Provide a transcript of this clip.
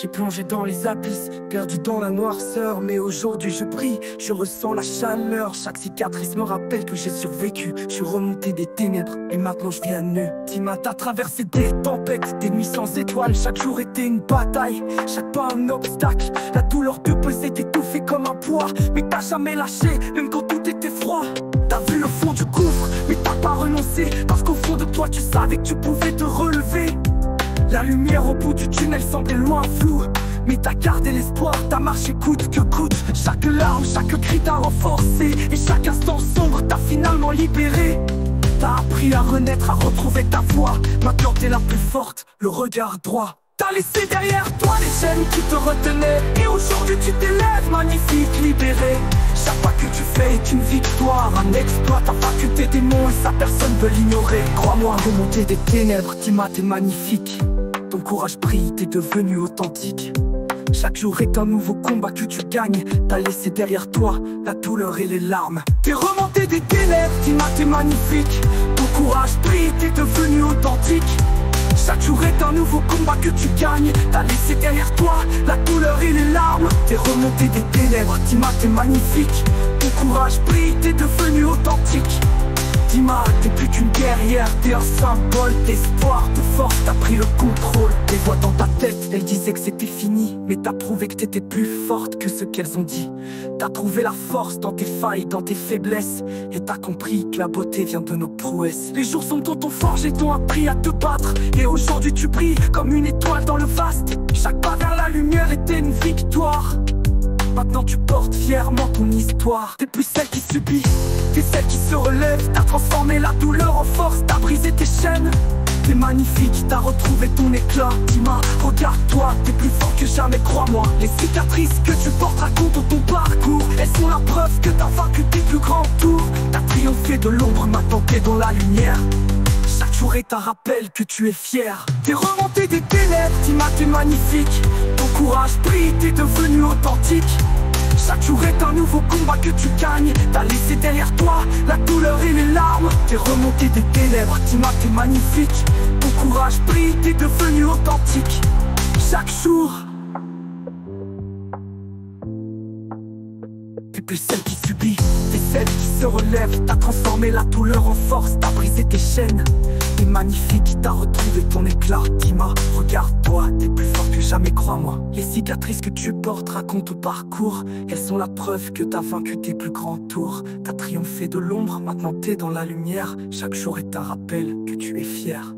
J'ai plongé dans les abysses, perdu dans la noirceur. Mais aujourd'hui je brille, je ressens la chaleur. Chaque cicatrice me rappelle que j'ai survécu. Je suis remonté des ténèbres et maintenant je viens nu. Tima, t'as traversé des tempêtes, des nuits sans étoiles. Chaque jour était une bataille, chaque pas un obstacle. La douleur te pesait, t'étouffait comme un poids. Mais t'as jamais lâché, même quand tout était froid. T'as vu le fond du gouffre, mais t'as pas renoncé. Parce qu'au fond de toi tu savais que tu pouvais te relever. La lumière au bout du tunnel semblait loin, floue. Mais t'as gardé l'espoir, t'as marché coûte que coûte. Chaque larme, chaque cri t'a renforcé. Et chaque instant sombre t'a finalement libéré. T'as appris à renaître, à retrouver ta voix. Maintenant t'es la plus forte, le regard droit. T'as laissé derrière toi les chaînes qui te retenaient. Et aujourd'hui tu t'élèves, magnifique, libéré. Chaque pas que tu fais est une victoire, un exploit. T'as vaincu tes démons et ça personne peut l'ignorer. Crois-moi, remonter des ténèbres, Tima, t'es magnifique. Ton courage brille, t'es devenu authentique. Chaque jour est un nouveau combat que tu gagnes. T'as laissé derrière toi la douleur et les larmes. T'es remonté des ténèbres, Tima, t'es magnifique. Ton courage brille, t'es devenu authentique. Chaque jour est un nouveau combat que tu gagnes. T'as laissé derrière toi la douleur et les larmes. T'es remonté des ténèbres, Tima, t'es magnifique. Ton courage brille, t'es devenu authentique. Tima, t'es plus qu'une guerrière, t'es un symbole d'espoir, de force, t'as pris le contrôle. Les voix dans ta tête, elles disaient que c'était fini. Mais t'as prouvé que t'étais plus forte que ce qu'elles ont dit. T'as trouvé la force dans tes failles, dans tes faiblesses. Et t'as compris que la beauté vient de nos prouesses. Les jours sombres t'ont forgé, t'ont appris à te battre. Et aujourd'hui tu brilles comme une étoile dans le vaste. Chaque pas vers la lumière était une victoire. Maintenant tu portes fièrement ton histoire. T'es plus celle qui subit, t'es celle qui se relève. T'as transformé la douleur en force, t'as brisé tes chaînes. T'es magnifique, t'as retrouvé ton éclat. Tima, regarde-toi, t'es plus fort que jamais, crois-moi. Les cicatrices que tu portes racontent ton parcours. Elles sont la preuve que t'as vaincu tes plus grands tours. T'as triomphé de l'ombre, maintenant t'es dans la lumière. Chaque jour est un rappel que tu es fier. T'es remonté des ténèbres, Tima, t'es magnifique. Ton courage brille, t'es devenu authentique. Chaque jour est un nouveau combat que tu gagnes. T'as laissé derrière toi la douleur et les larmes. T'es remonté des ténèbres, Tima, t'es magnifique. Ton courage brille, t'es devenu authentique. Chaque jour t'es plus celle qui subit, t'es celle qui se relève. T'as transformé la douleur en force, t'as brisé tes chaînes. T'es magnifique, t'as retrouvé ton éclat. Tima, regarde-toi, t'es plus fort que jamais, crois-moi. Les cicatrices que tu portes racontent ton parcours. Elles sont la preuve que t'as vaincu tes plus grands tours. T'as triomphé de l'ombre, maintenant t'es dans la lumière. Chaque jour est un rappel que tu es fier.